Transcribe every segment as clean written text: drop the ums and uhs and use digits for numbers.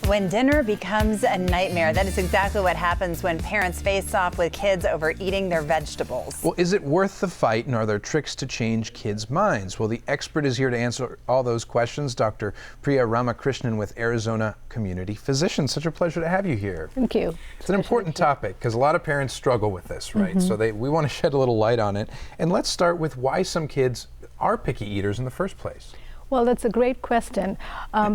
When dinner becomes a nightmare, that is exactly what happens when parents face off with kids over eating their vegetables. Well, is it worth the fight, and are there tricks to change kids' minds? Well, the expert is here to answer all those questions, Dr. Priya Ramakrishnan with Arizona Community Physicians. Such a pleasure to have you here. Thank you. It's an important topic because a lot of parents struggle with this, right? So we want to shed a little light on it. And let's start with why some kids are picky eaters in the first place. Well, that's a great question.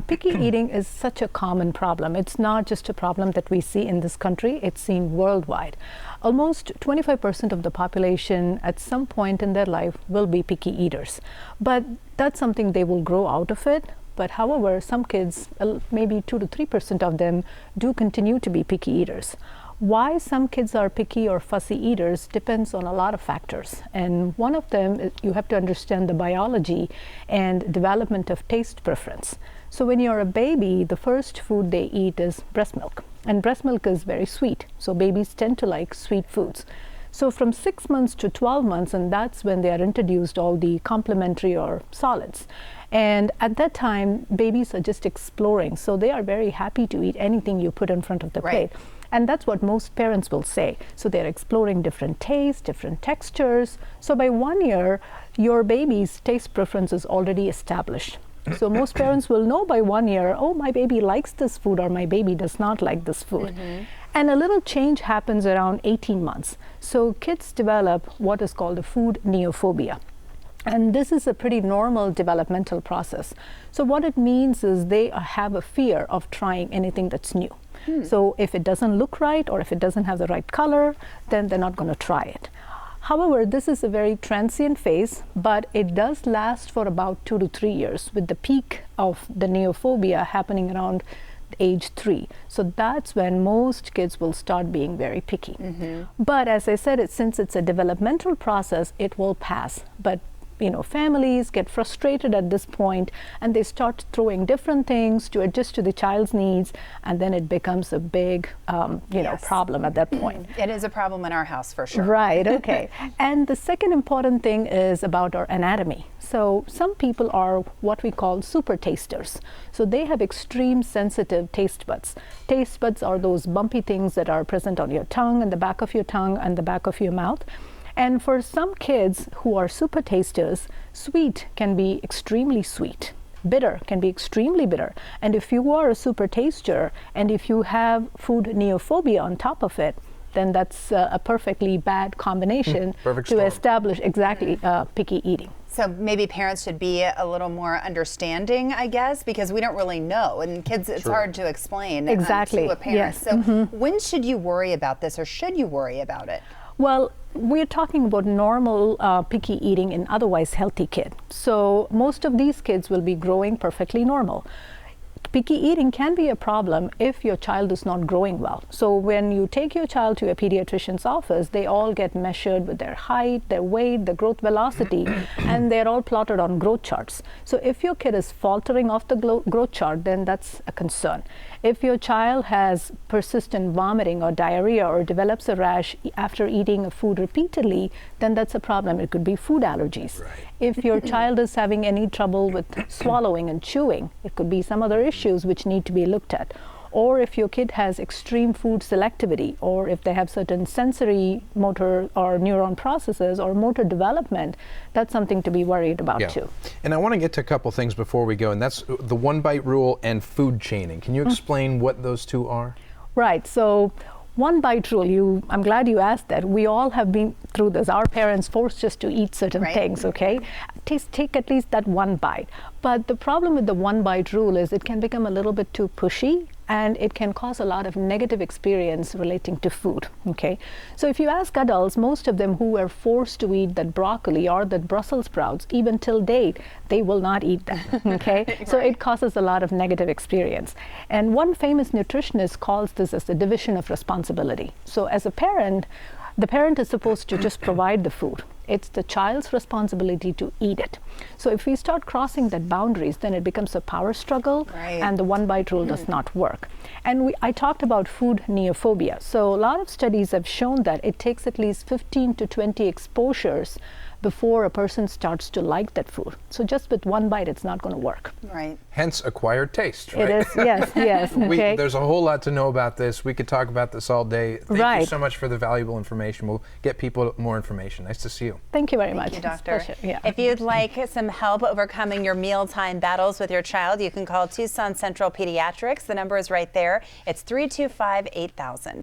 Picky eating is such a common problem. It's not just a problem that we see in this country, it's seen worldwide. Almost 25% of the population at some point in their life will be picky eaters. But that's something they will grow out of it. But however, some kids, maybe 2 to 3% of them, do continue to be picky eaters. Why some kids are picky or fussy eaters depends on a lot of factors. And one of them, you have to understand the biology and development of taste preference. So when you're a baby, the first food they eat is breast milk. And breast milk is very sweet. So babies tend to like sweet foods. So from 6 months to 12 months, and that's when they are introduced all the complementary or solids. And at that time, babies are just exploring. So they are very happy to eat anything you put in front of the plate. And that's what most parents will say. So they're exploring different tastes, different textures. So by 1 year, your baby's taste preference is already established. So most parents will know by 1 year, oh, my baby likes this food or my baby does not like this food. And a little change happens around 18 months. So kids develop what is called a food neophobia. And this is a pretty normal developmental process. So what it means is they have a fear of trying anything that's new. So if it doesn't look right or if it doesn't have the right color, then they're not going to try it. However, this is a very transient phase, but it does last for about 2 to 3 years, with the peak of the neophobia happening around age 3. So that's when most kids will start being very picky. But as I said, since it's a developmental process, it will pass. But families get frustrated at this point and they start throwing different things to adjust to the child's needs, and then it becomes a big problem at that point. It is a problem in our house for sure. Right, okay. And the second important thing is about our anatomy. So some people are what we call super tasters. So they have extreme sensitive taste buds. Taste buds are those bumpy things that are present on your tongue and the back of your tongue and the back of your mouth. And for some kids who are super tasters, sweet can be extremely sweet. Bitter can be extremely bitter. And if you are a super taster and if you have food neophobia on top of it, then that's a perfectly bad combination to establish picky eating. So maybe parents should be a little more understanding, I guess, because we don't really know. And kids, it's hard to explain to a parent. Yes. So when should you worry about this, or should you worry about it? Well, we're talking about normal picky eating in otherwise healthy kid. So most of these kids will be growing perfectly normal. Picky eating can be a problem if your child is not growing well. So when you take your child to a pediatrician's office, they all get measured with their height, their weight, the growth velocity, and they're all plotted on growth charts. So if your kid is faltering off the growth chart, then that's a concern. If your child has persistent vomiting or diarrhea or develops a rash after eating a food repeatedly, then that's a problem. It could be food allergies. If your child is having any trouble with swallowing and chewing, it could be some other issues which need to be looked at. Or if your kid has extreme food selectivity, or if they have certain sensory motor or neuron processes or motor development, that's something to be worried about too. And I want to get to a couple things before we go, and that's the one bite rule and food chaining. Can you explain what those two are? Right. So one bite rule, I'm glad you asked that. We all have been through this. Our parents forced us to eat certain things, okay? Take at least that one bite. But the problem with the one bite rule is it can become a little bit too pushy, and it can cause a lot of negative experience relating to food, okay? So if you ask adults, most of them who were forced to eat that broccoli or that Brussels sprouts, even till date, they will not eat that, okay? So it causes a lot of negative experience. And one famous nutritionist calls this as the division of responsibility. So as a parent, the parent is supposed to just provide the food. It's the child's responsibility to eat it. So if we start crossing that boundaries, then it becomes a power struggle, and the one bite rule does not work. And I talked about food neophobia. So a lot of studies have shown that it takes at least 15 to 20 exposures before a person starts to like that food. So just with one bite, it's not going to work. Right. Hence acquired taste, right? It is, yes, yes. Okay. There's a whole lot to know about this. We could talk about this all day. Thank you so much for the valuable information. We'll get people more information. Nice to see you. Thank you very much. Thank you, doctor. It's a pleasure. Yeah. If you'd like some help overcoming your mealtime battles with your child, you can call Tucson Central Pediatrics. The number is right there. It's 325-8000.